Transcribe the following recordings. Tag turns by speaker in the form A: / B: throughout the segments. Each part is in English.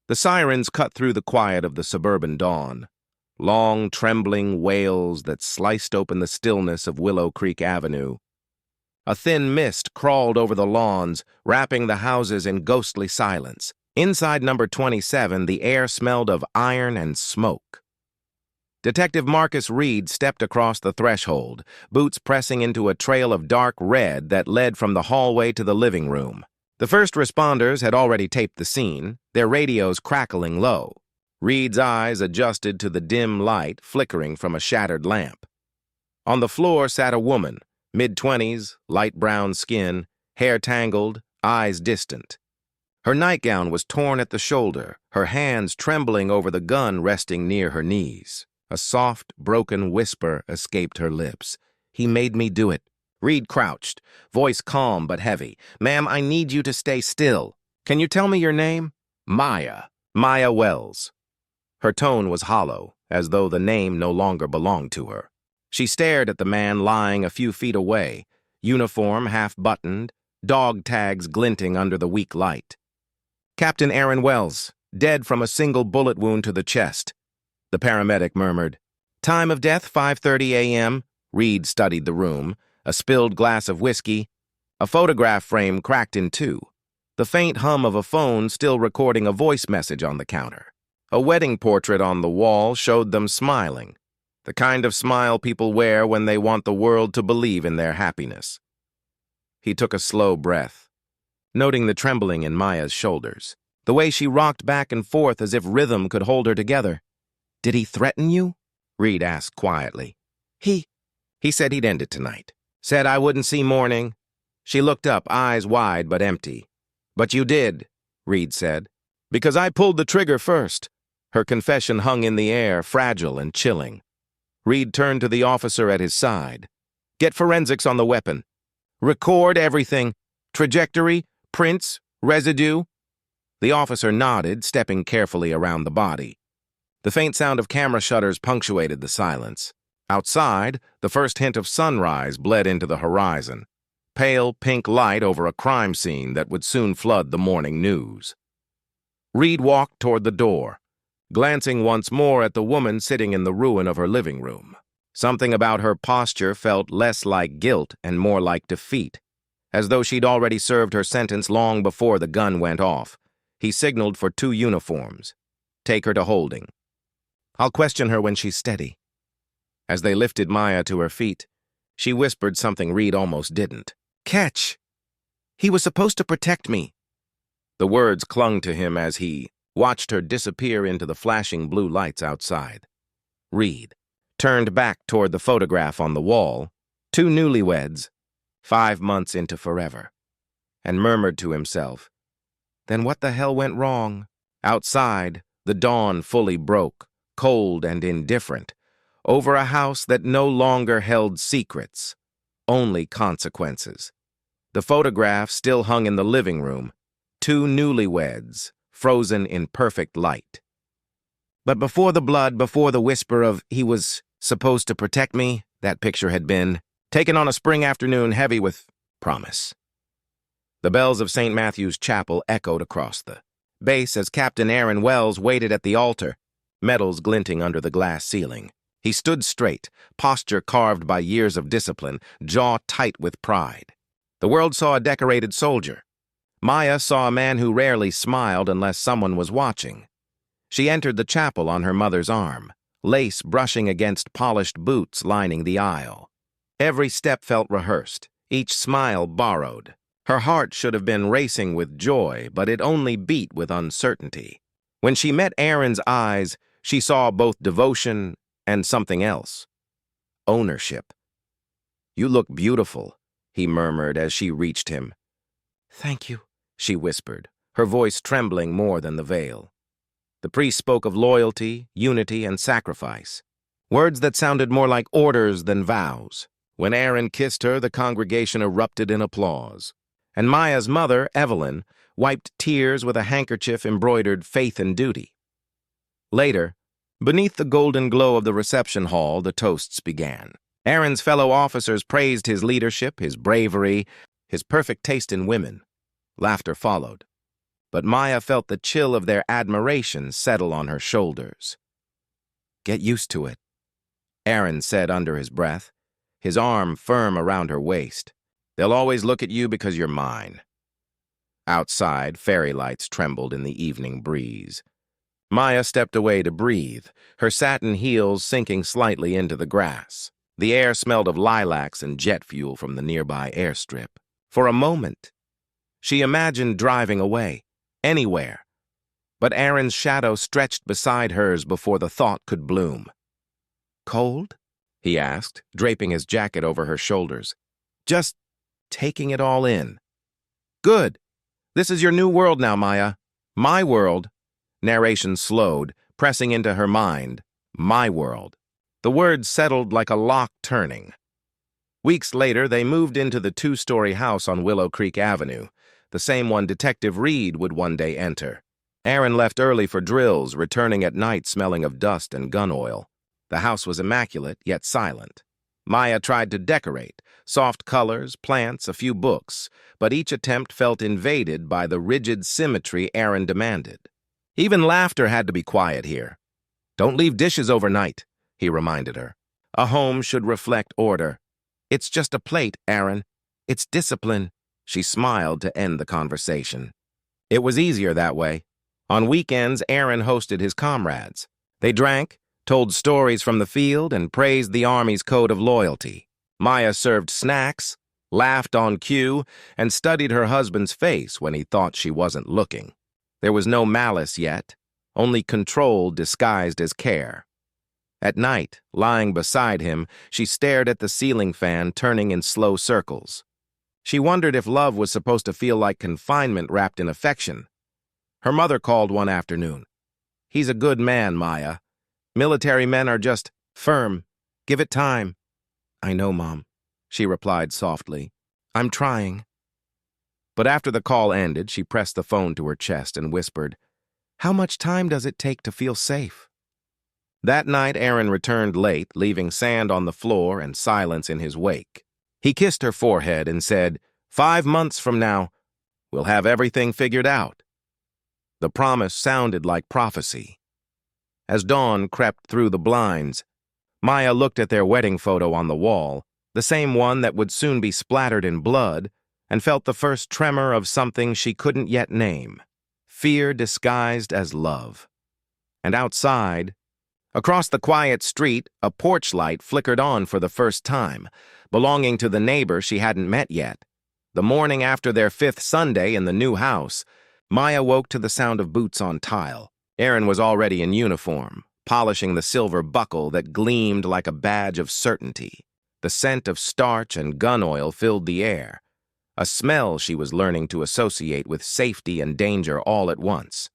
A: The sirens cut through the quiet of the suburban dawn, long, trembling wails that sliced open the stillness of Willow Creek Avenue. A thin mist crawled over the lawns, wrapping the houses in ghostly silence. Inside number 27, the air smelled of iron and smoke. Detective Marcus Reed stepped across the threshold, boots pressing into a trail of dark red that led from the hallway to the living room. The first responders had already taped the scene, their radios crackling low. Reed's eyes adjusted to the dim light flickering from a shattered lamp. On the floor sat a woman, mid-20s, light brown skin, hair tangled, eyes distant. Her nightgown was torn at the shoulder, her hands trembling over the gun resting near her knees. A soft, broken whisper escaped her lips. "He made me do it." Reed crouched, voice calm but heavy. "Ma'am, I need you to stay still. Can you tell me your name?" "Maya. Maya Wells." Her tone was hollow, as though the name no longer belonged to her. She stared at the man lying a few feet away, uniform half-buttoned, dog tags glinting under the weak light. "Captain Aaron Wells, dead from a single bullet wound to the chest," the paramedic murmured. "Time of death, 5:30 a.m. Reed studied the room, a spilled glass of whiskey, a photograph frame cracked in two, the faint hum of a phone still recording a voice message on the counter. A wedding portrait on the wall showed them smiling, the kind of smile people wear when they want the world to believe in their happiness. He took a slow breath, noting the trembling in Maya's shoulders, the way she rocked back and forth as if rhythm could hold her together. "Did he threaten you?" Reed asked quietly. He said he'd end it tonight. Said I wouldn't see morning." She looked up, eyes wide but empty. "But you did," Reed said. "Because I pulled the trigger first." Her confession hung in the air, fragile and chilling. Reed turned to the officer at his side. "Get forensics on the weapon. Record everything. Trajectory, prints, residue." The officer nodded, stepping carefully around the body. The faint sound of camera shutters punctuated the silence. Outside, the first hint of sunrise bled into the horizon, pale pink light over a crime scene that would soon flood the morning news. Reed walked toward the door, glancing once more at the woman sitting in the ruin of her living room. Something about her posture felt less like guilt and more like defeat, as though she'd already served her sentence long before the gun went off. He signaled for 2 uniforms. "Take her to holding. I'll question her when she's steady." As they lifted Maya to her feet, she whispered something Reed almost didn't. "Catch! He was supposed to protect me." The words clung to him as he watched her disappear into the flashing blue lights outside. Reed turned back toward the photograph on the wall, 2 newlyweds, 5 months into forever, and murmured to himself, "Then what the hell went wrong?" Outside, the dawn fully broke, cold and indifferent, over a house that no longer held secrets, only consequences. The photograph still hung in the living room, 2 newlyweds, frozen in perfect light. But before the blood, before the whisper of "he was supposed to protect me," that picture had been taken on a spring afternoon heavy with promise. The bells of St. Matthew's Chapel echoed across the base as Captain Aaron Wells waited at the altar, medals glinting under the glass ceiling. He stood straight, posture carved by years of discipline, jaw tight with pride. The world saw a decorated soldier. Maya saw a man who rarely smiled unless someone was watching. She entered the chapel on her mother's arm, lace brushing against polished boots lining the aisle. Every step felt rehearsed, each smile borrowed. Her heart should have been racing with joy, but it only beat with uncertainty. When she met Aaron's eyes, she saw both devotion and something else. Ownership. "You look beautiful," he murmured as she reached him. "Thank you," she whispered, her voice trembling more than the veil. The priest spoke of loyalty, unity, and sacrifice, words that sounded more like orders than vows. When Aaron kissed her, the congregation erupted in applause, and Maya's mother, Evelyn, wiped tears with a handkerchief embroidered "Faith and Duty." Later, beneath the golden glow of the reception hall, the toasts began. Aaron's fellow officers praised his leadership, his bravery, his perfect taste in women. Laughter followed. but Maya felt the chill of their admiration settle on her shoulders. "Get used to it," Aaron said under his breath, his arm firm around her waist. "They'll always look at you because you're mine." Outside, fairy lights trembled in the evening breeze. Maya stepped away to breathe, her satin heels sinking slightly into the grass. The air smelled of lilacs and jet fuel from the nearby airstrip. For a moment, she imagined driving away, anywhere. But Aaron's shadow stretched beside hers before the thought could bloom. "Cold?" he asked, draping his jacket over her shoulders. "Just taking it all in." "Good. This is your new world now, Maya. My world." Narration slowed, pressing into her mind. My world. The words settled like a lock turning. Weeks later, they moved into the 2-story house on Willow Creek Avenue, the same one Detective Reed would one day enter. Aaron left early for drills, returning at night smelling of dust and gun oil. The house was immaculate, yet silent. Maya tried to decorate, soft colors, plants, a few books, but each attempt felt invaded by the rigid symmetry Aaron demanded. Even laughter had to be quiet here. "Don't leave dishes overnight," he reminded her. "A home should reflect order." "It's just a plate, Aaron. It's discipline." She smiled to end the conversation. It was easier that way. On weekends, Aaron hosted his comrades. They drank, told stories from the field, and praised the Army's code of loyalty. Maya served snacks, laughed on cue, and studied her husband's face when he thought she wasn't looking. There was no malice yet, only control disguised as care. At night, lying beside him, she stared at the ceiling fan turning in slow circles. She wondered if love was supposed to feel like confinement wrapped in affection. Her mother called one afternoon. "He's a good man, Maya. Military men are just firm. Give it time." "I know, Mom," she replied softly. "I'm trying." But after the call ended, she pressed the phone to her chest and whispered, "How much time does it take to feel safe?" That night, Aaron returned late, leaving sand on the floor and silence in his wake. He kissed her forehead and said, 5 months from now, we'll have everything figured out." The promise sounded like prophecy. As dawn crept through the blinds, Maya looked at their wedding photo on the wall, the same one that would soon be splattered in blood, and felt the first tremor of something she couldn't yet name. Fear disguised as love. And outside, across the quiet street, a porch light flickered on for the first time, belonging to the neighbor she hadn't met yet. The morning after their 5th Sunday in the new house, Maya woke to the sound of boots on tile. Aaron was already in uniform, polishing the silver buckle that gleamed like a badge of certainty. The scent of starch and gun oil filled the air, a smell she was learning to associate with safety and danger all at once.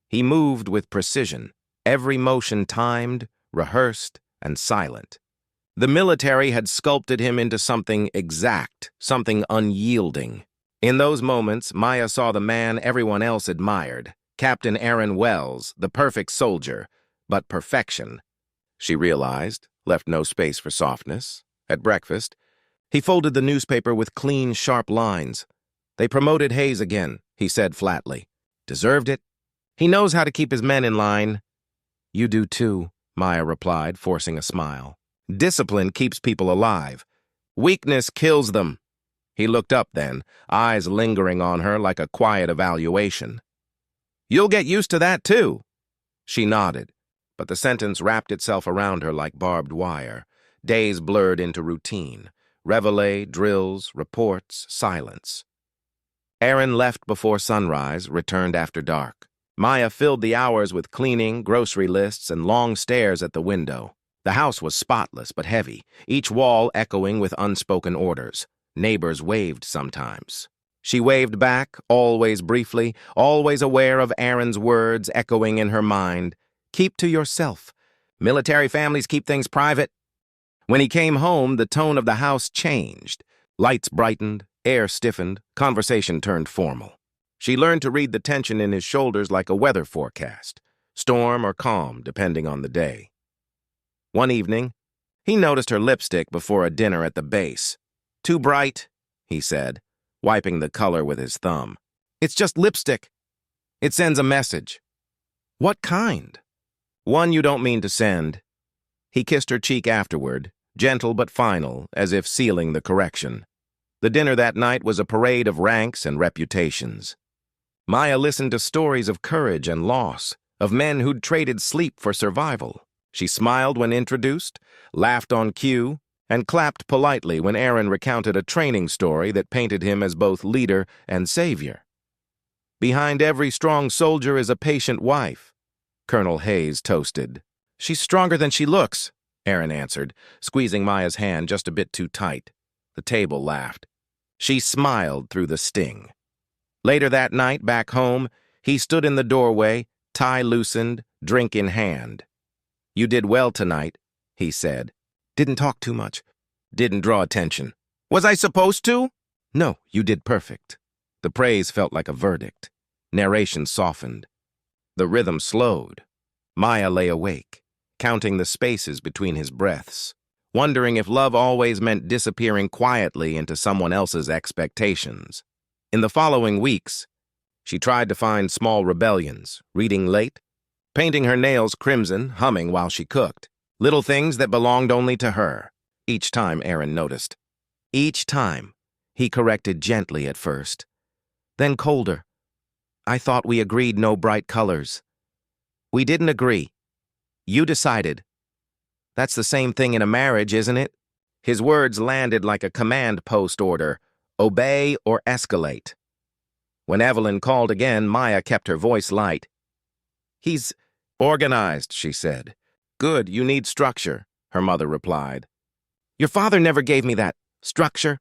A: He moved with precision, every motion timed, rehearsed, and silent. The military had sculpted him into something exact, something unyielding. In those moments, Maya saw the man everyone else admired, Captain Aaron Wells, the perfect soldier, but perfection. She realized, left no space for softness. At breakfast, he folded the newspaper with clean, sharp lines. "They promoted Hayes again," he said flatly. "Deserved it. He knows how to keep his men in line." "You do too," Maya replied, forcing a smile. "Discipline keeps people alive. Weakness kills them." He looked up then, eyes lingering on her like a quiet evaluation. "You'll get used to that too." She nodded, but the sentence wrapped itself around her like barbed wire. Days blurred into routine. Reveille, drills, reports, silence. Aaron left before sunrise, returned after dark. Maya filled the hours with cleaning, grocery lists, and long stares at the window. The house was spotless but heavy, each wall echoing with unspoken orders. Neighbors waved sometimes. She waved back, always briefly, always aware of Aaron's words echoing in her mind. "Keep to yourself. Military families keep things private." When he came home, the tone of the house changed. Lights brightened, air stiffened, conversation turned formal. She learned to read the tension in his shoulders like a weather forecast, storm or calm, depending on the day. One evening, he noticed her lipstick before a dinner at the base. "Too bright," he said, wiping the color with his thumb. "It's just lipstick." It sends a message. What kind? One you don't mean to send. He kissed her cheek afterward, gentle but final, as if sealing the correction. The dinner that night was a parade of ranks and reputations. Maya listened to stories of courage and loss, of men who'd traded sleep for survival. She smiled when introduced, laughed on cue, and clapped politely when Aaron recounted a training story that painted him as both leader and savior. Behind every strong soldier is a patient wife, Colonel Hayes toasted. She's stronger than she looks, Aaron answered, squeezing Maya's hand just a bit too tight. The table laughed. She smiled through the sting. Later that night, back home, he stood in the doorway, tie loosened, drink in hand. You did well tonight, he said. Didn't talk too much. Didn't draw attention. Was I supposed to? No, you did perfect. The praise felt like a verdict. Narration softened. The rhythm slowed. Maya lay awake, counting the spaces between his breaths, wondering if love always meant disappearing quietly into someone else's expectations. In the following weeks, she tried to find small rebellions, reading late, painting her nails crimson, humming while she cooked. Little things that belonged only to her. Each time, Aaron noticed. Each time, he corrected gently at first. Then colder. I thought we agreed no bright colors. We didn't agree. You decided. That's the same thing in a marriage, isn't it? His words landed like a command post order. Obey or escalate. When Evelyn called again, Maya kept her voice light. He's organized, she said. Good, you need structure, her mother replied. Your father never gave me that structure.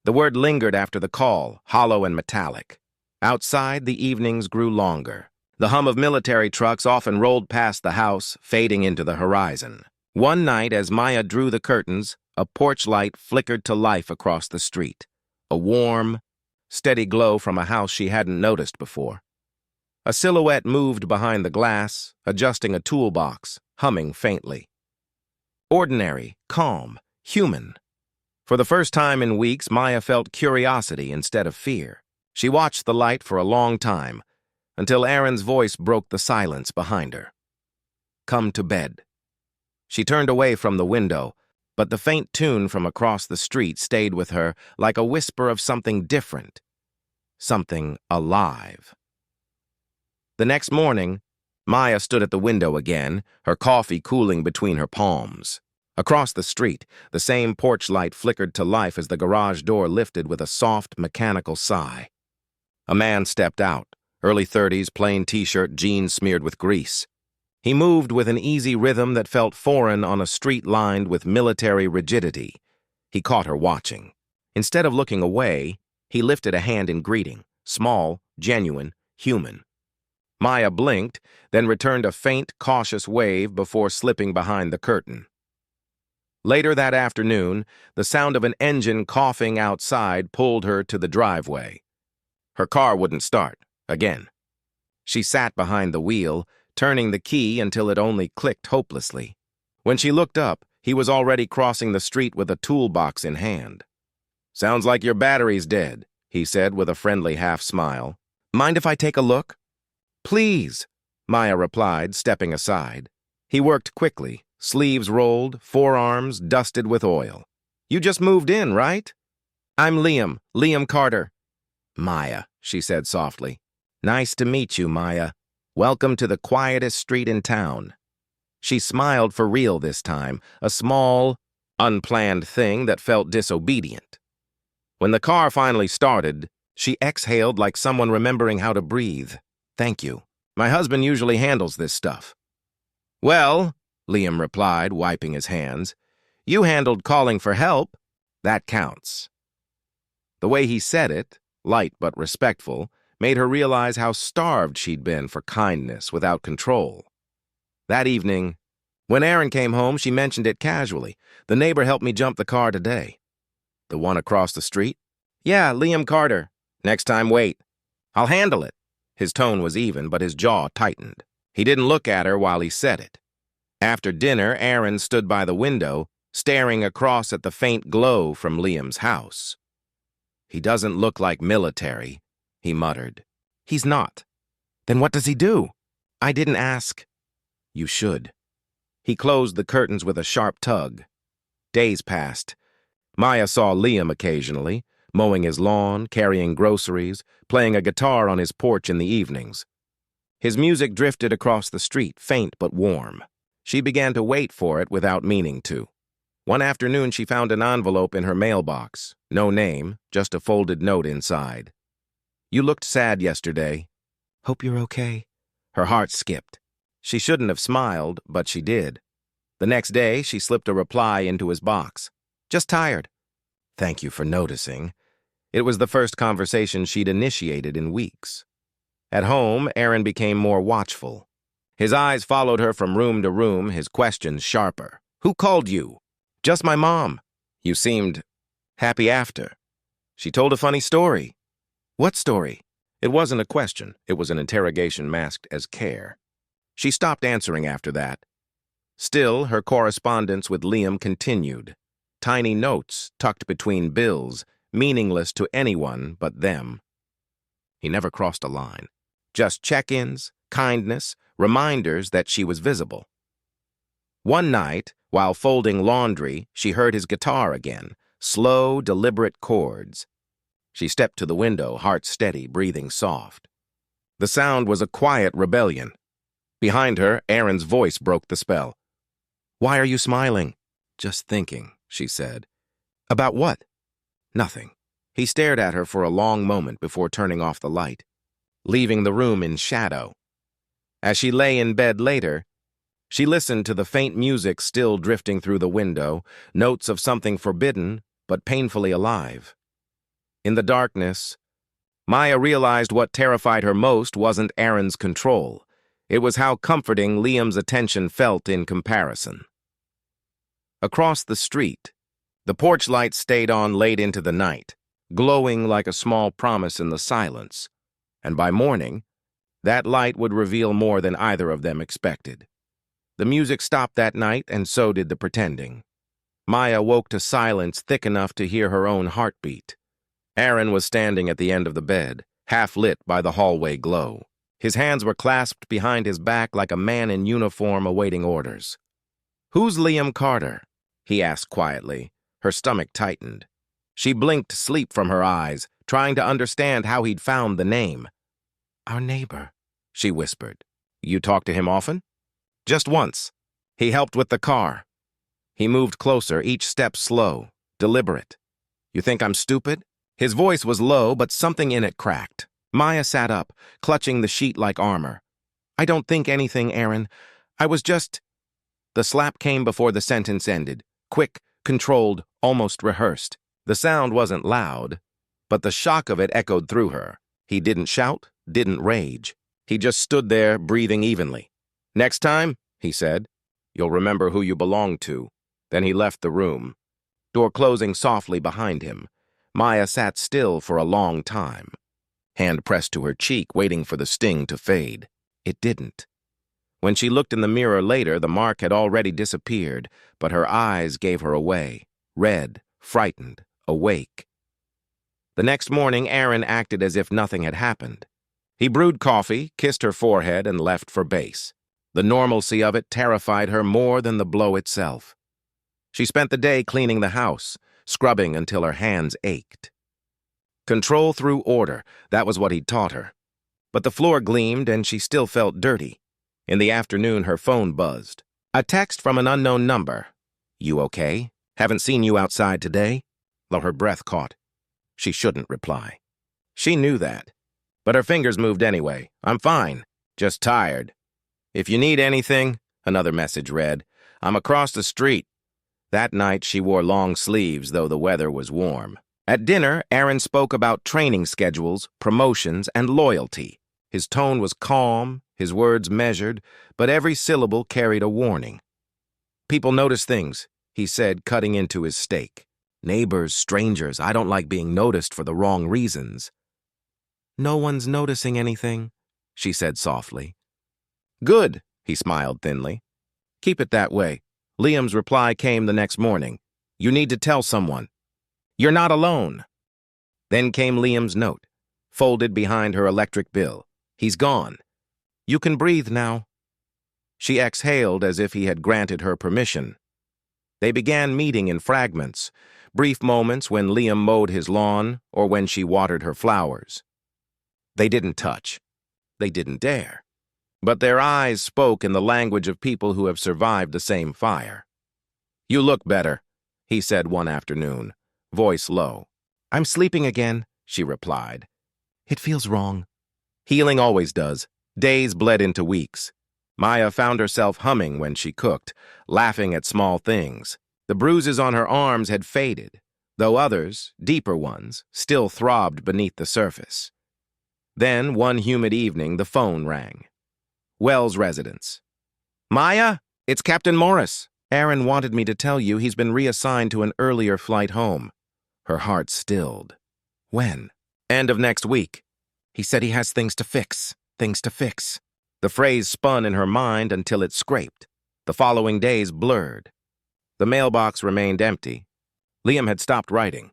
A: The word lingered after the call, hollow and metallic. Outside, the evenings grew longer. The hum of military trucks often rolled past the house, fading into the horizon. One night, as Maya drew the curtains, a porch light flickered to life across the street. A warm, steady glow from a house she hadn't noticed before. A silhouette moved behind the glass, adjusting a toolbox, humming faintly. Ordinary, calm, human. For the first time in weeks, Maya felt curiosity instead of fear. She watched the light for a long time, until Aaron's voice broke the silence behind her. Come to bed. She turned away from the window, but the faint tune from across the street stayed with her like a whisper of something different, something alive. The next morning, Maya stood at the window again, her coffee cooling between her palms. Across the street, the same porch light flickered to life as the garage door lifted with a soft, mechanical sigh. A man stepped out, early 30s, plain t-shirt, jeans smeared with grease. He moved with an easy rhythm that felt foreign on a street lined with military rigidity. He caught her watching. Instead of looking away, he lifted a hand in greeting, small, genuine, human. Maya blinked, then returned a faint, cautious wave before slipping behind the curtain. Later that afternoon, the sound of an engine coughing outside pulled her to the driveway. Her car wouldn't start, again. She sat behind the wheel, turning the key until it only clicked hopelessly. When she looked up, he was already crossing the street with a toolbox in hand. Sounds like your battery's dead, he said with a friendly half-smile. Mind if I take a look? Please, Maya replied, stepping aside. He worked quickly, sleeves rolled, forearms dusted with oil. You just moved in, right? I'm Liam Carter. Maya, she said softly. Nice to meet you, Maya. Welcome to the quietest street in town. She smiled for real this time, a small, unplanned thing that felt disobedient. When the car finally started, she exhaled like someone remembering how to breathe. Thank you. My husband usually handles this stuff. Well, Liam replied, wiping his hands, you handled calling for help. That counts. The way he said it, light but respectful, made her realize how starved she'd been for kindness without control. That evening, when Aaron came home, she mentioned it casually. The neighbor helped me jump the car today. The one across the street? Yeah, Liam Carter. Next time, wait. I'll handle it. His tone was even, but his jaw tightened. He didn't look at her while he said it. After dinner, Aaron stood by the window, staring across at the faint glow from Liam's house. He doesn't look like military, he muttered. He's not. Then what does he do? I didn't ask. You should. He closed the curtains with a sharp tug. Days passed. Maya saw Liam occasionally, mowing his lawn, carrying groceries, playing a guitar on his porch in the evenings. His music drifted across the street, faint but warm. She began to wait for it without meaning to. One afternoon she found an envelope in her mailbox. No name, just a folded note inside. You looked sad yesterday. Hope you're okay. Her heart skipped. She shouldn't have smiled, but she did. The next day, she slipped a reply into his box. Just tired. Thank you for noticing. It was the first conversation she'd initiated in weeks. At home, Aaron became more watchful. His eyes followed her from room to room, his questions sharper. Who called you? Just my mom. You seemed happy after. She told a funny story. What story? It wasn't a question. It was an interrogation masked as care. She stopped answering after that. Still, her correspondence with Liam continued. Tiny notes tucked between bills, meaningless to anyone but them. He never crossed a line. Just check-ins, kindness, reminders that she was visible. One night, while folding laundry, she heard his guitar again, slow, deliberate chords. She stepped to the window, heart steady, breathing soft. The sound was a quiet rebellion. Behind her, Aaron's voice broke the spell. Why are you smiling? Just thinking, she said. About what? Nothing. He stared at her for a long moment before turning off the light, leaving the room in shadow. As she lay in bed later, she listened to the faint music still drifting through the window, notes of something forbidden but painfully alive. In the darkness, Maya realized what terrified her most wasn't Aaron's control. It was how comforting Liam's attention felt in comparison. Across the street, the porch light stayed on late into the night, glowing like a small promise in the silence, and by morning, that light would reveal more than either of them expected. The music stopped that night, and so did the pretending. Maya woke to silence thick enough to hear her own heartbeat. Aaron was standing at the end of the bed, half lit by the hallway glow. His hands were clasped behind his back like a man in uniform awaiting orders. Who's Liam Carter? He asked quietly. Her stomach tightened. She blinked sleep from her eyes, trying to understand how he'd found the name. Our neighbor, she whispered. You talk to him often? Just once. He helped with the car. He moved closer, each step slow, deliberate. You think I'm stupid? His voice was low, but something in it cracked. Maya sat up, clutching the sheet like armor. I don't think anything, Aaron. I was just... The slap came before the sentence ended. Quick, controlled, almost rehearsed. The sound wasn't loud, but the shock of it echoed through her. He didn't shout, didn't rage. He just stood there, breathing evenly. Next time, he said, you'll remember who you belong to. Then he left the room, door closing softly behind him. Maya sat still for a long time, hand pressed to her cheek, waiting for the sting to fade. It didn't. When she looked in the mirror later, the mark had already disappeared, but her eyes gave her away, red, frightened, awake. The next morning, Aaron acted as if nothing had happened. He brewed coffee, kissed her forehead, and left for base. The normalcy of it terrified her more than the blow itself. She spent the day cleaning the house, scrubbing until her hands ached. Control through order, that was what he'd taught her. But the floor gleamed and she still felt dirty. In the afternoon, her phone buzzed. A text from an unknown number. You okay? Haven't seen you outside today? Though her breath caught. She shouldn't reply. She knew that. But her fingers moved anyway. I'm fine. Just tired. If you need anything, another message read. I'm across the street. That night, she wore long sleeves, though the weather was warm. At dinner, Aaron spoke about training schedules, promotions, and loyalty. His tone was calm, his words measured, but every syllable carried a warning. People notice things, he said, cutting into his steak. Neighbors, strangers, I don't like being noticed for the wrong reasons. No one's noticing anything, she said softly. Good, he smiled thinly. Keep it that way. Liam's reply came the next morning. You need to tell someone. You're not alone. Then came Liam's note, folded behind her electric bill. He's gone. You can breathe now." She exhaled as if he had granted her permission. They began meeting in fragments, brief moments when Liam mowed his lawn or when she watered her flowers. They didn't touch. They didn't dare. But their eyes spoke in the language of people who have survived the same fire. "You look better," he said one afternoon, voice low. "I'm sleeping again," she replied. "It feels wrong." Healing always does. Days bled into weeks. Maya found herself humming when she cooked, laughing at small things. The bruises on her arms had faded, though others, deeper ones, still throbbed beneath the surface. Then, one humid evening, the phone rang. Wells residence. "Maya, it's Captain Morris. Aaron wanted me to tell you he's been reassigned to an earlier flight home." Her heart stilled. "When?" "End of next week. He said he has things to fix. Things to fix." The phrase spun in her mind until it scraped. The following days blurred. The mailbox remained empty. Liam had stopped writing.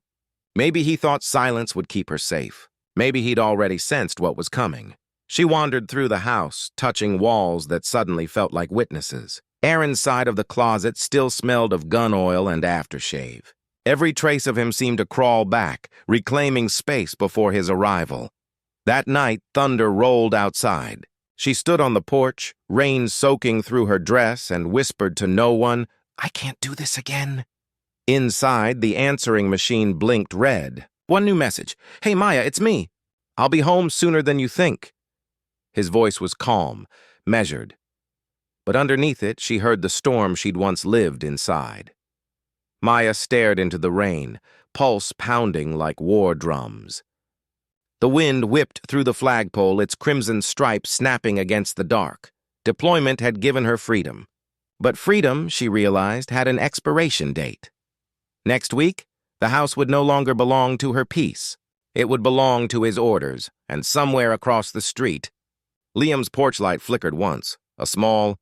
A: Maybe he thought silence would keep her safe. Maybe he'd already sensed what was coming. She wandered through the house, touching walls that suddenly felt like witnesses. Aaron's side of the closet still smelled of gun oil and aftershave. Every trace of him seemed to crawl back, reclaiming space before his arrival. That night, thunder rolled outside. She stood on the porch, rain soaking through her dress, and whispered to no one, "I can't do this again." Inside, the answering machine blinked red. "One new message. Hey, Maya, it's me. I'll be home sooner than you think." His voice was calm, measured. But underneath it, she heard the storm she'd once lived inside. Maya stared into the rain, pulse pounding like war drums. The wind whipped through the flagpole, its crimson stripes snapping against the dark. Deployment had given her freedom. But freedom, she realized, had an expiration date. Next week, the house would no longer belong to her peace. It would belong to his orders, and somewhere across the street. Liam's porch light flickered once, a small,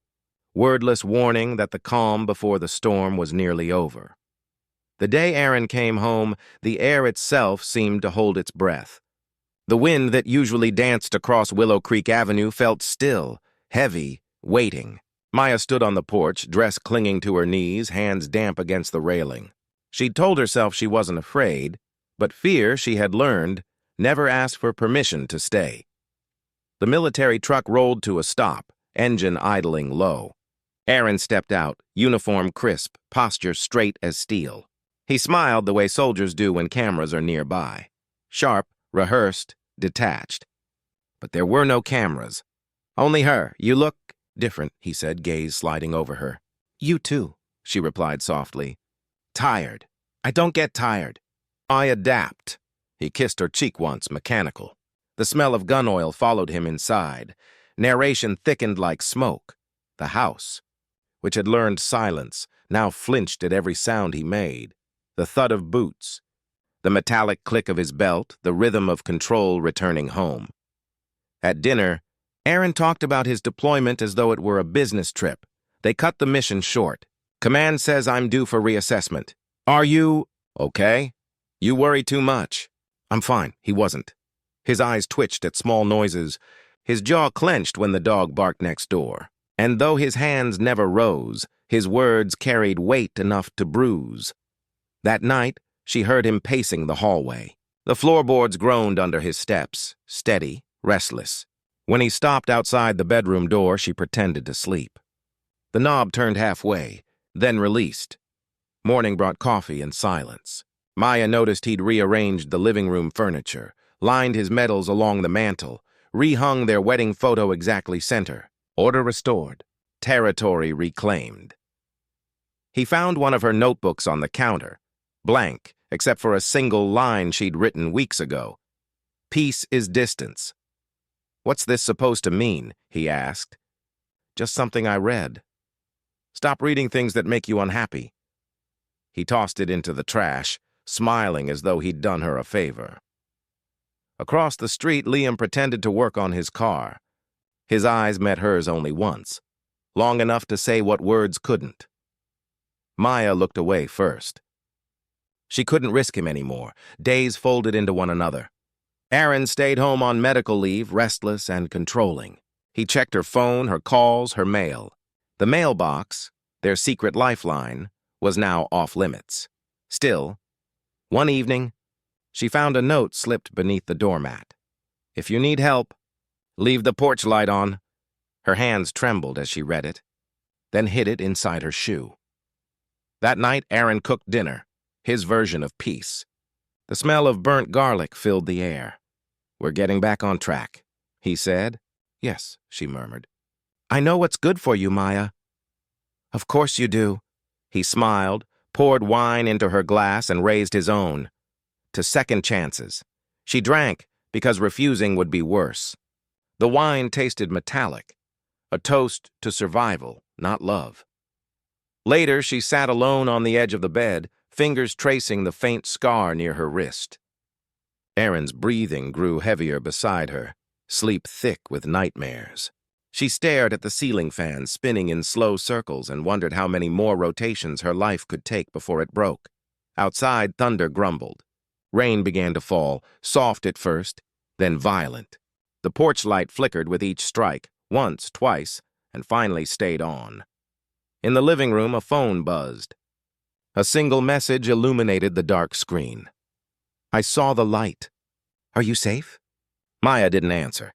A: wordless warning that the calm before the storm was nearly over. The day Aaron came home, the air itself seemed to hold its breath. The wind that usually danced across Willow Creek Avenue felt still, heavy, waiting. Maya stood on the porch, dress clinging to her knees, hands damp against the railing. She'd told herself she wasn't afraid, but fear, she had learned, never asked for permission to stay. The military truck rolled to a stop, engine idling low. Aaron stepped out, uniform crisp, posture straight as steel. He smiled the way soldiers do when cameras are nearby. Sharp, rehearsed, detached. But there were no cameras. "Only her. You look different," he said, gaze sliding over her. "You too," she replied softly. "Tired. I don't get tired. I adapt." He kissed her cheek once, mechanical. The smell of gun oil followed him inside. Narration thickened like smoke. The house, which had learned silence, now flinched at every sound he made. The thud of boots, the metallic click of his belt, the rhythm of control returning home. At dinner, Aaron talked about his deployment as though it were a business trip. They cut the mission short. "Command says I'm due for reassessment. Are you okay? You worry too much." "I'm fine." He wasn't. His eyes twitched at small noises. His jaw clenched when the dog barked next door. And though his hands never rose, his words carried weight enough to bruise. That night, she heard him pacing the hallway. The floorboards groaned under his steps, steady, restless. When he stopped outside the bedroom door, she pretended to sleep. The knob turned halfway, then released. Morning brought coffee and silence. Maya noticed he'd rearranged the living room furniture, lined his medals along the mantel, rehung their wedding photo exactly center. Order restored. Territory reclaimed. He found one of her notebooks on the counter, blank, except for a single line she'd written weeks ago. "Peace is distance." "What's this supposed to mean?" he asked. "Just something I read." "Stop reading things that make you unhappy." He tossed it into the trash, smiling as though he'd done her a favor. Across the street, Liam pretended to work on his car. His eyes met hers only once, long enough to say what words couldn't. Maya looked away first. She couldn't risk him anymore. Days folded into one another. Aaron stayed home on medical leave, restless and controlling. He checked her phone, her calls, her mail. The mailbox, their secret lifeline, was now off-limits. Still, one evening, she found a note slipped beneath the doormat. "If you need help, leave the porch light on." Her hands trembled as she read it, then hid it inside her shoe. That night, Aaron cooked dinner, his version of peace. The smell of burnt garlic filled the air. "We're getting back on track," he said. "Yes," she murmured. "I know what's good for you, Maya." "Of course you do." He smiled, poured wine into her glass, and raised his own. To second chances. She drank because refusing would be worse. The wine tasted metallic, a toast to survival, not love. Later, she sat alone on the edge of the bed, fingers tracing the faint scar near her wrist. Aaron's breathing grew heavier beside her, sleep thick with nightmares. She stared at the ceiling fan spinning in slow circles and wondered how many more rotations her life could take before it broke. Outside, thunder grumbled. Rain began to fall, soft at first, then violent. The porch light flickered with each strike, once, twice, and finally stayed on. In the living room, a phone buzzed. A single message illuminated the dark screen. "I saw the light. Are you safe?" Maya didn't answer.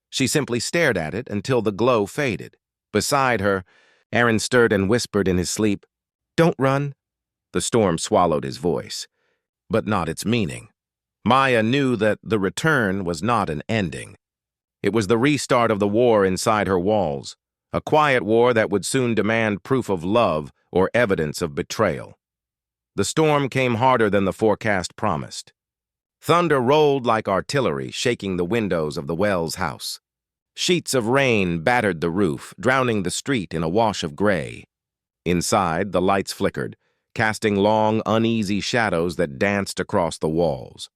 A: She simply stared at it until the glow faded. Beside her, Aaron stirred and whispered in his sleep, "Don't run." The storm swallowed his voice, but not its meaning. Maya knew that the return was not an ending. It was the restart of the war inside her walls, a quiet war that would soon demand proof of love or evidence of betrayal. The storm came harder than the forecast promised. Thunder rolled like artillery, shaking the windows of the Wells house. Sheets of rain battered the roof, drowning the street in a wash of gray. Inside, the lights flickered, casting long, uneasy shadows that danced across the walls.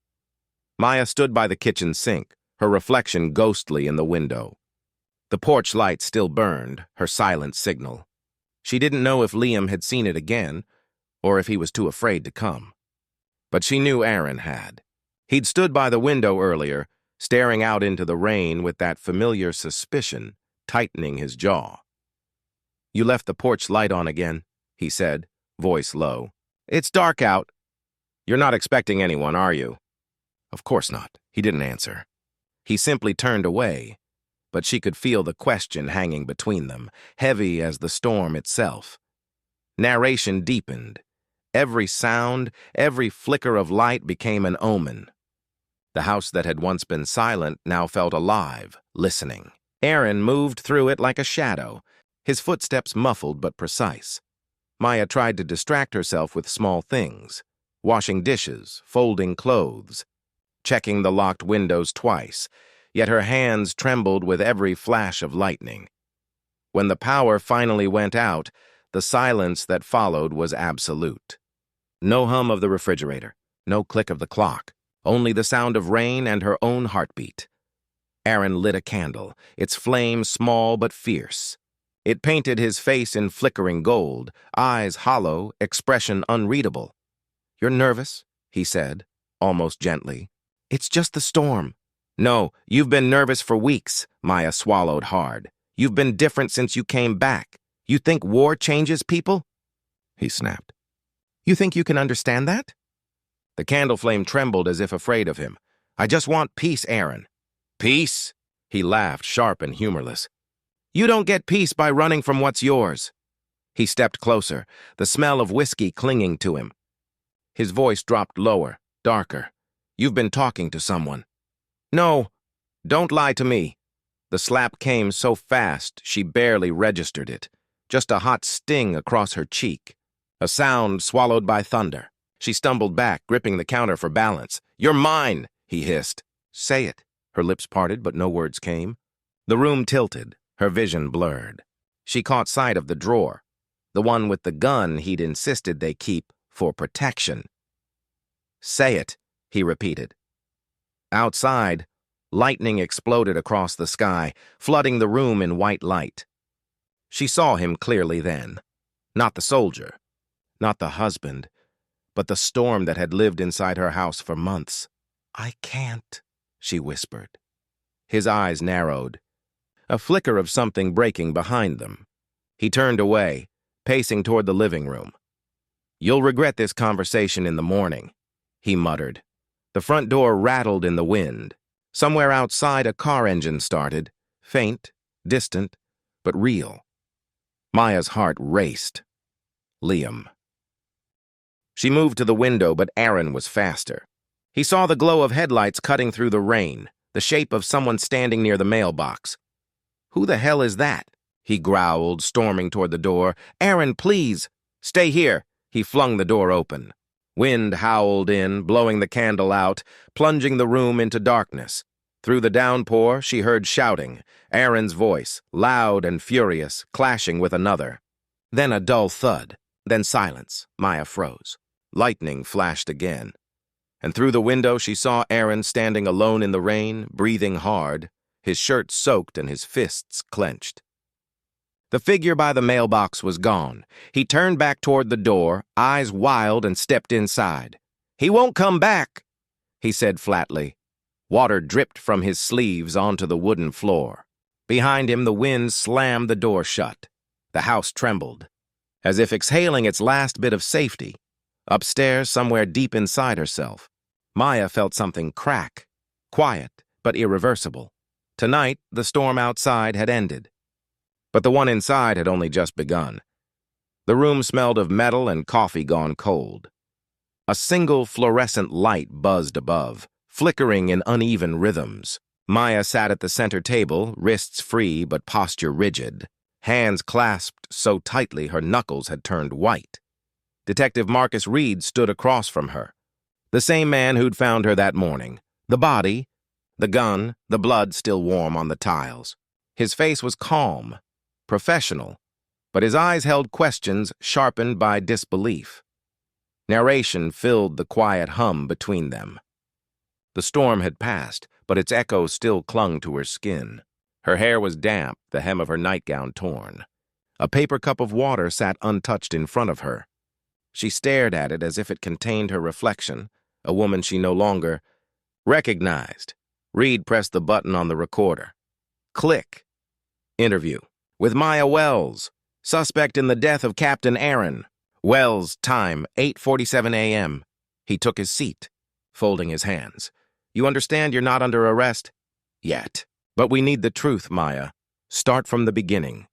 A: Maya stood by the kitchen sink, her reflection ghostly in the window. The porch light still burned, her silent signal. She didn't know if Liam had seen it again, or if he was too afraid to come. But she knew Aaron had. He'd stood by the window earlier, staring out into the rain with that familiar suspicion tightening his jaw. "You left the porch light on again," he said, voice low. "It's dark out. You're not expecting anyone, are you?" Of course not. He didn't answer. He simply turned away, but she could feel the question hanging between them, heavy as the storm itself. Narration deepened. Every sound, every flicker of light became an omen. The house that had once been silent now felt alive, listening. Aaron moved through it like a shadow, his footsteps muffled but precise. Maya tried to distract herself with small things, washing dishes, folding clothes, checking the locked windows twice, yet her hands trembled with every flash of lightning. When the power finally went out, the silence that followed was absolute. No hum of the refrigerator, no click of the clock, only the sound of rain and her own heartbeat. Aaron lit a candle, its flame small but fierce. It painted his face in flickering gold, eyes hollow, expression unreadable. "You're nervous," he said, almost gently. "It's just the storm." "No, you've been nervous for weeks," Maya swallowed hard. "You've been different since you came back. You think war changes people?" He snapped. "You think you can understand that?" The candle flame trembled as if afraid of him. "I just want peace, Aaron." "Peace?" He laughed, sharp and humorless. "You don't get peace by running from what's yours." He stepped closer, the smell of whiskey clinging to him. His voice dropped lower, darker. "You've been talking to someone." "No, don't lie to me." The slap came so fast she barely registered it, just a hot sting across her cheek, a sound swallowed by thunder. She stumbled back, gripping the counter for balance. "You're mine," he hissed. "Say it." Her lips parted, but no words came. The room tilted, her vision blurred. She caught sight of the drawer, the one with the gun he'd insisted they keep for protection. "Say it," he repeated. Outside, lightning exploded across the sky, flooding the room in white light. She saw him clearly then. Not the soldier, not the husband, but the storm that had lived inside her house for months. "I can't," she whispered. His eyes narrowed. a flicker of something breaking behind them. He turned away, pacing toward the living room. "You'll regret this conversation in the morning," he muttered. The front door rattled in the wind. Somewhere outside, a car engine started, faint, distant, but real. Maya's heart raced. Liam. She moved to the window, but Aaron was faster. He saw the glow of headlights cutting through the rain, the shape of someone standing near the mailbox. "Who the hell is that?" he growled, storming toward the door. "Aaron, please! Stay here!" He flung the door open. Wind howled in, blowing the candle out, plunging the room into darkness. Through the downpour, she heard shouting, Aaron's voice, loud and furious, clashing with another. Then a dull thud, then silence. Maya froze. Lightning flashed again. And through the window she saw Aaron standing alone in the rain, breathing hard, his shirt soaked and his fists clenched. The figure by the mailbox was gone. He turned back toward the door, eyes wild, and stepped inside. "He won't come back," he said flatly. Water dripped from his sleeves onto the wooden floor. Behind him, the wind slammed the door shut. The house trembled, as if exhaling its last bit of safety. Upstairs, somewhere deep inside herself, Maya felt something crack, quiet but irreversible. Tonight, the storm outside had ended. But the one inside had only just begun. The room smelled of metal and coffee gone cold. A single fluorescent light buzzed above, flickering in uneven rhythms. Maya sat at the center table, wrists free but posture rigid, hands clasped so tightly her knuckles had turned white. Detective Marcus Reed stood across from her. The same man who'd found her that morning. The body, the gun, the blood still warm on the tiles. His face was calm, professional, but his eyes held questions sharpened by disbelief. Narration filled the quiet hum between them. The storm had passed, but its echo still clung to her skin. Her hair was damp, the hem of her nightgown torn. A paper cup of water sat untouched in front of her. She stared at it as if it contained her reflection, a woman she no longer recognized. Reed pressed the button on the recorder. Click. Interview. With Maya Wells, suspect in the death of Captain Aaron. Wells, time, 8:47 a.m. He took his seat, folding his hands. "You understand you're not under arrest?" "Yet. But we need the truth, Maya. Start from the beginning."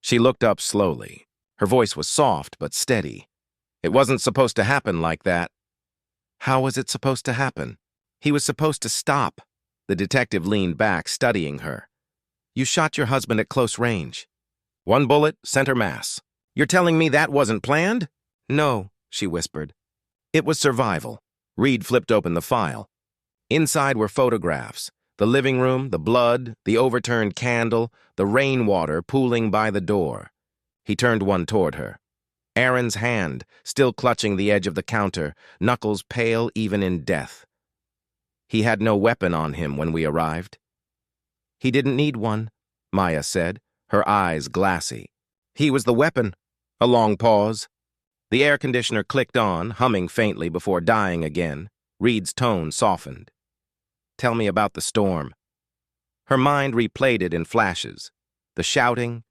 A: She looked up slowly. Her voice was soft but steady. "It wasn't supposed to happen like that." "How was it supposed to happen?" "He was supposed to stop." The detective leaned back, studying her. "You shot your husband at close range." "One bullet, center mass." "You're telling me that wasn't planned?" "No," she whispered. "It was survival." Reed flipped open the file. Inside were photographs. The living room, the blood, the overturned candle, the rainwater pooling by the door. He turned one toward her. Aaron's hand, still clutching the edge of the counter, knuckles pale even in death. "He had no weapon on him when we arrived." "He didn't need one," Maya said, her eyes glassy. "He was the weapon." A long pause. The air conditioner clicked on, humming faintly before dying again. Reed's tone softened. "Tell me about the storm." Her mind replayed it in flashes. The shouting,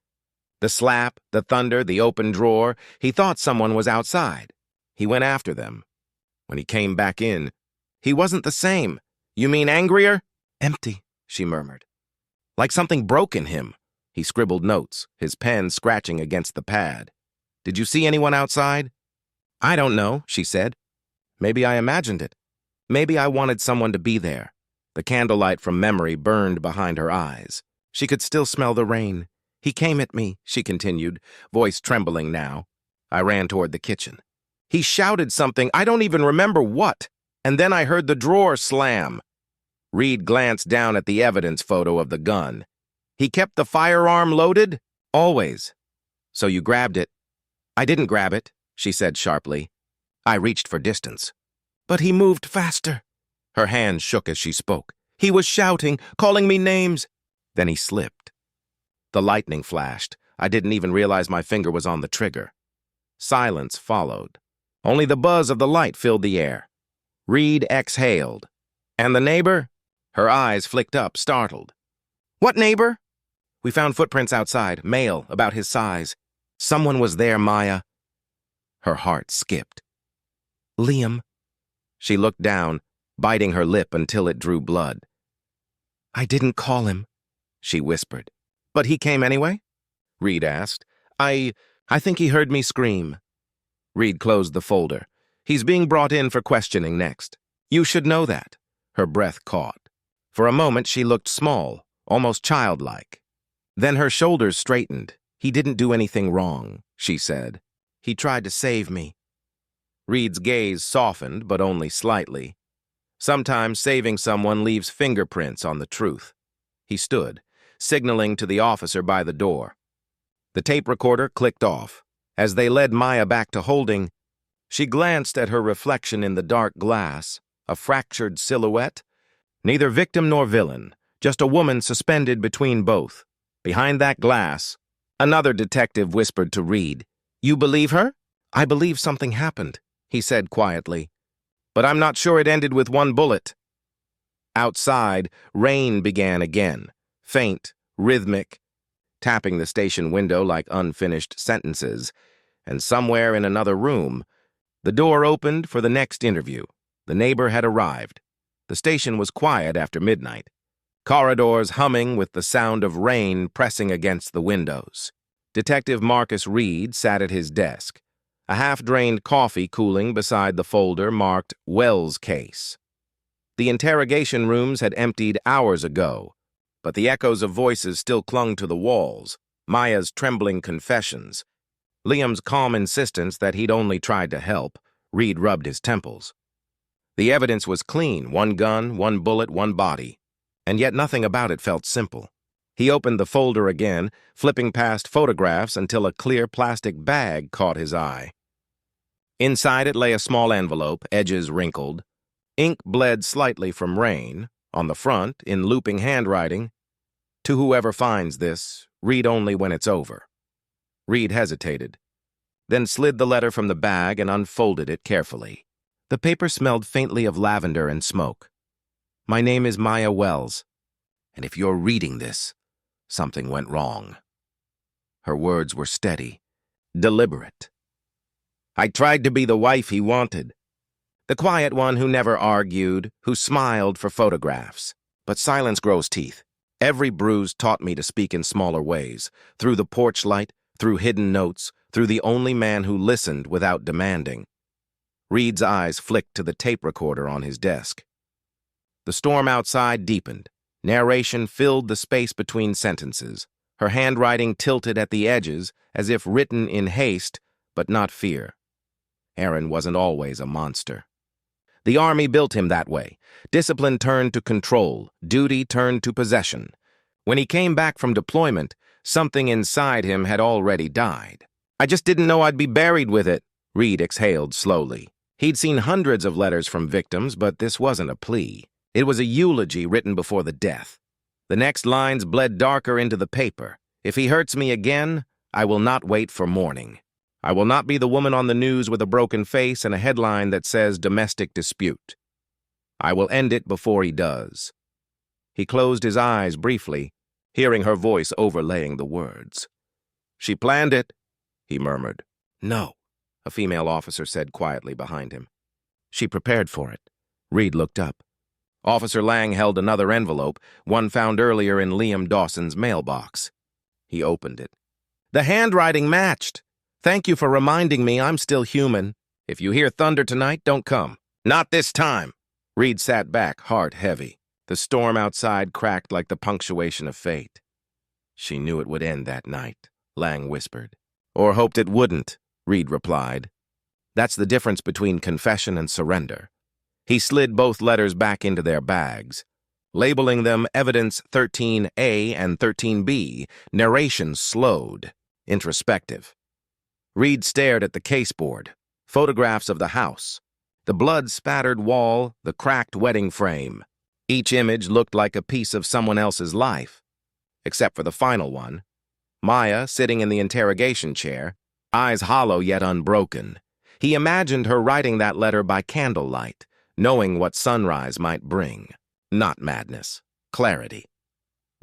A: the slap, the thunder, the open drawer. He thought someone was outside. He went after them. When he came back in, he wasn't the same. "You mean angrier?" "Empty," she murmured. "Like something broke in him." He scribbled notes, his pen scratching against the pad. "Did you see anyone outside?" "I don't know," she said. "Maybe I imagined it. Maybe I wanted someone to be there." The candlelight from memory burned behind her eyes. She could still smell the rain. "He came at me," she continued, voice trembling now. I ran toward the kitchen. "He shouted something, I don't even remember what, and then I heard the drawer slam." Reed glanced down at the evidence photo of the gun. "He kept the firearm loaded?" "Always." "So you grabbed it?" "I didn't grab it," she said sharply. I reached for distance. "But he moved faster." Her hand shook as she spoke. "He was shouting, calling me names." Then he slipped. The lightning flashed. I didn't even realize my finger was on the trigger. Silence followed. Only the buzz of the light filled the air. Reed exhaled. "And the neighbor?" Her eyes flicked up, startled. "What neighbor?" We found footprints outside, male, about his size. Someone was there, Maya. Her heart skipped. Liam. She looked down, biting her lip until it drew blood. I didn't call him, she whispered. But he came anyway? Reed asked. I think he heard me scream. Reed closed the folder. He's being brought in for questioning next. You should know that. Her breath caught. For a moment she looked small, almost childlike. Then her shoulders straightened. He didn't do anything wrong, she said. He tried to save me. Reed's gaze softened, but only slightly. Sometimes saving someone leaves fingerprints on the truth. He stood, signaling to the officer by the door. The tape recorder clicked off. As they led Maya back to holding, she glanced at her reflection in the dark glass, a fractured silhouette. Neither victim nor villain, just a woman suspended between both. Behind that glass, another detective whispered to Reed, You believe her? I believe something happened, he said quietly. But I'm not sure it ended with one bullet. Outside, rain began again, faint, rhythmic, tapping the station window like unfinished sentences, and somewhere in another room, the door opened for the next interview. The neighbor had arrived. The station was quiet after midnight, corridors humming with the sound of rain pressing against the windows. Detective Marcus Reed sat at his desk, a half-drained coffee cooling beside the folder marked Wells Case. The interrogation rooms had emptied hours ago, but the echoes of voices still clung to the walls, Maya's trembling confessions, Liam's calm insistence that he'd only tried to help. Reed rubbed his temples. The evidence was clean, one gun, one bullet, one body, and yet nothing about it felt simple. He opened the folder again, flipping past photographs until a clear plastic bag caught his eye. Inside it lay a small envelope, edges wrinkled. Ink bled slightly from rain. On the front, in looping handwriting, To whoever finds this, read only when it's over. Reed hesitated, then slid the letter from the bag and unfolded it carefully. The paper smelled faintly of lavender and smoke. My name is Maya Wells, and if you're reading this, something went wrong. Her words were steady, deliberate. I tried to be the wife he wanted. The quiet one who never argued, who smiled for photographs. But silence grows teeth. Every bruise taught me to speak in smaller ways, through the porch light, through hidden notes, through the only man who listened without demanding. Reed's eyes flicked to the tape recorder on his desk. The storm outside deepened. Narration filled the space between sentences. Her handwriting tilted at the edges, as if written in haste, but not fear. Aaron wasn't always a monster. The army built him that way. Discipline turned to control, duty turned to possession. When he came back from deployment, something inside him had already died. I just didn't know I'd be buried with it, Reed exhaled slowly. He'd seen hundreds of letters from victims, but this wasn't a plea. It was a eulogy written before the death. The next lines bled darker into the paper. If he hurts me again, I will not wait for morning. I will not be the woman on the news with a broken face and a headline that says domestic dispute. I will end it before he does. He closed his eyes briefly, hearing her voice overlaying the words. She planned it, he murmured. No, a female officer said quietly behind him. She prepared for it. Reed looked up. Officer Lang held another envelope, one found earlier in Liam Dawson's mailbox. He opened it. The handwriting matched. Thank you for reminding me I'm still human. If you hear thunder tonight, don't come. Not this time. Reed sat back, heart heavy. The storm outside cracked like the punctuation of fate. She knew it would end that night, Lang whispered. Or hoped it wouldn't, Reed replied. That's the difference between confession and surrender. He slid both letters back into their bags. Labeling them Evidence 13A and 13B, narration slowed, introspective. Reed stared at the caseboard, photographs of the house, the blood-spattered wall, the cracked wedding frame. Each image looked like a piece of someone else's life, except for the final one. Maya, sitting in the interrogation chair, eyes hollow yet unbroken. He imagined her writing that letter by candlelight, knowing what sunrise might bring. Not madness, clarity.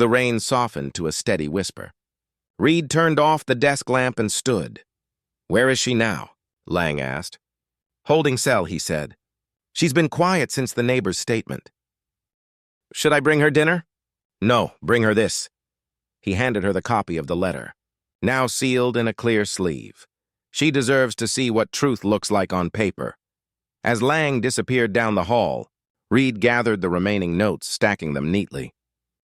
A: The rain softened to a steady whisper. Reed turned off the desk lamp and stood. "Where is she now?" Lang asked. "Holding cell," he said. "She's been quiet since the neighbor's statement." "Should I bring her dinner?" "No, bring her this." He handed her the copy of the letter, now sealed in a clear sleeve. She deserves to see what truth looks like on paper. As Lang disappeared down the hall, Reed gathered the remaining notes, stacking them neatly.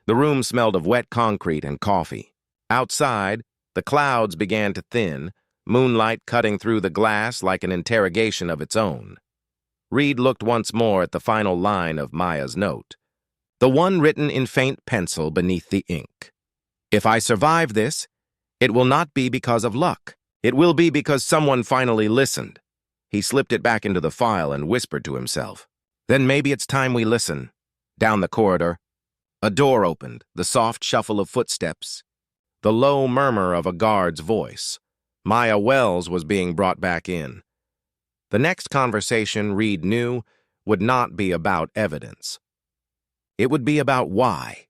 A: The room smelled of wet concrete and coffee. Outside, the clouds began to thin, moonlight cutting through the glass like an interrogation of its own. Reed looked once more at the final line of Maya's note, the one written in faint pencil beneath the ink. "If I survive this, it will not be because of luck. It will be because someone finally listened." He slipped it back into the file and whispered to himself, "Then maybe it's time we listen." Down the corridor, a door opened, the soft shuffle of footsteps, the low murmur of a guard's voice. Maya Wells was being brought back in. The next conversation, Reed knew, would not be about evidence. It would be about why,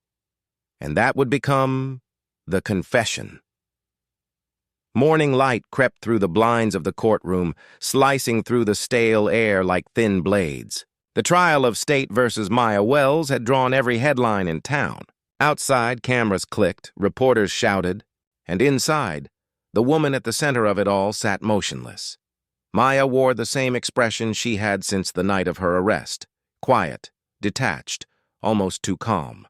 A: and that would become the confession. Morning light crept through the blinds of the courtroom, slicing through the stale air like thin blades. The trial of State versus Maya Wells had drawn every headline in town. Outside, cameras clicked, reporters shouted, and inside, the woman at the center of it all sat motionless. Maya wore the same expression she had since the night of her arrest, quiet, detached, almost too calm.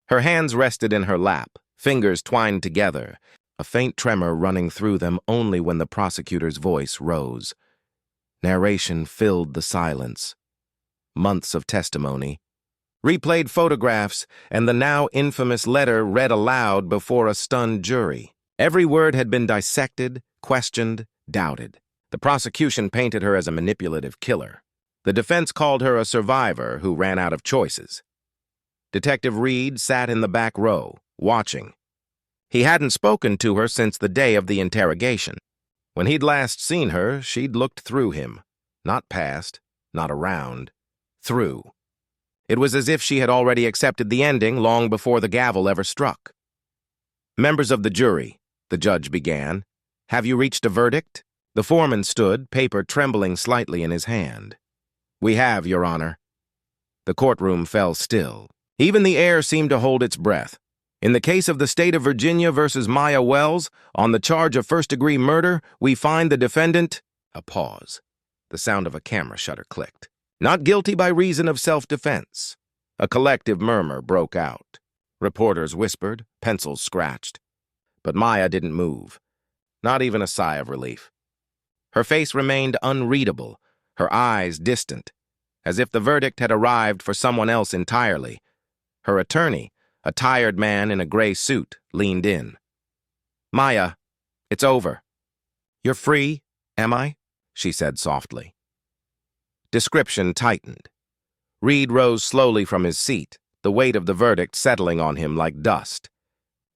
A: Her hands rested in her lap, fingers twined together, a faint tremor running through them only when the prosecutor's voice rose. Narration filled the silence. Months of testimony, replayed photographs, and the now infamous letter read aloud before a stunned jury. Every word had been dissected, questioned, doubted. The prosecution painted her as a manipulative killer. The defense called her a survivor who ran out of choices. Detective Reed sat in the back row, watching. He hadn't spoken to her since the day of the interrogation. When he'd last seen her, she'd looked through him. Not past, not around, through. It was as if she had already accepted the ending long before the gavel ever struck. "Members of the jury," the judge began, "have you reached a verdict?" The foreman stood, paper trembling slightly in his hand. "We have, Your Honor." The courtroom fell still. Even the air seemed to hold its breath. "In the case of the state of Virginia versus Maya Wells, on the charge of first-degree murder, we find the defendant—" A pause. The sound of a camera shutter clicked. "Not guilty by reason of self-defense." A collective murmur broke out. Reporters whispered, pencils scratched. But Maya didn't move. Not even a sigh of relief. Her face remained unreadable, her eyes distant, as if the verdict had arrived for someone else entirely. Her attorney, a tired man in a gray suit, leaned in. "Maya, it's over." "You're free, am I?" she said softly. Description tightened. Reed rose slowly from his seat, the weight of the verdict settling on him like dust.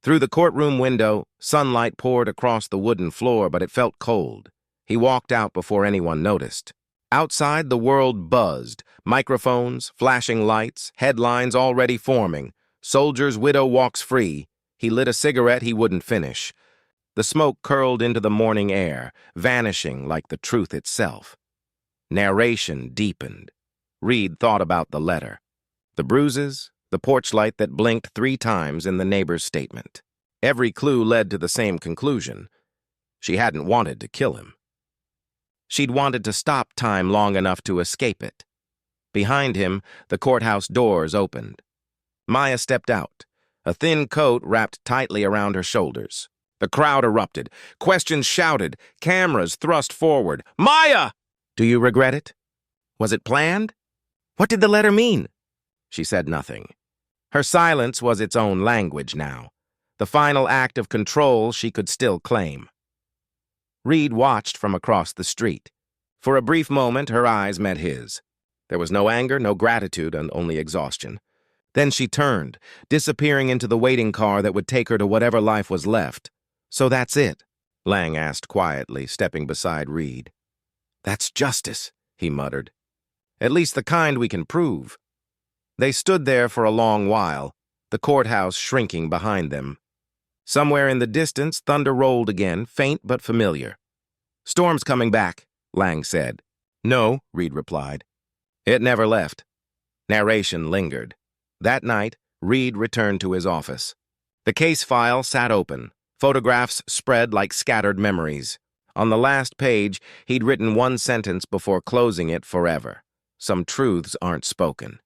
A: Through the courtroom window, sunlight poured across the wooden floor, but it felt cold. He walked out before anyone noticed. Outside, the world buzzed. Microphones, flashing lights, headlines already forming. Soldier's widow walks free. He lit a cigarette he wouldn't finish. The smoke curled into the morning air, vanishing like the truth itself. Narration deepened. Reed thought about the letter. The bruises, the porch light that blinked 3 times in the neighbor's statement. Every clue led to the same conclusion. She hadn't wanted to kill him. She'd wanted to stop time long enough to escape it. Behind him, the courthouse doors opened. Maya stepped out, a thin coat wrapped tightly around her shoulders. The crowd erupted. Questions shouted. Cameras thrust forward. "Maya! Do you regret it? Was it planned? What did the letter mean?" She said nothing. Her silence was its own language now, the final act of control she could still claim. Reed watched from across the street. For a brief moment, her eyes met his. There was no anger, no gratitude, and only exhaustion. Then she turned, disappearing into the waiting car that would take her to whatever life was left. "So that's it?" Lang asked quietly, stepping beside Reed. "That's justice," he muttered. "At least the kind we can prove." They stood there for a long while, the courthouse shrinking behind them. Somewhere in the distance, thunder rolled again, faint but familiar. "Storm's coming back," Lang said. "No," Reed replied. It never left. Narration lingered. That night, Reed returned to his office. The case file sat open, photographs spread like scattered memories. On the last page, he'd written one sentence before closing it forever. Some truths aren't spoken.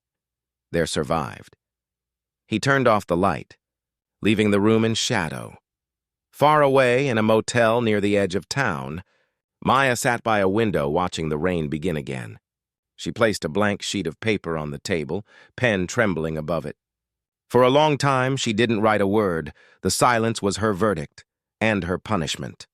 A: They're survived. He turned off the light, leaving the room in shadow. Far away in a motel near the edge of town, Maya sat by a window watching the rain begin again. She placed a blank sheet of paper on the table, pen trembling above it. For a long time, she didn't write a word. The silence was her verdict and her punishment.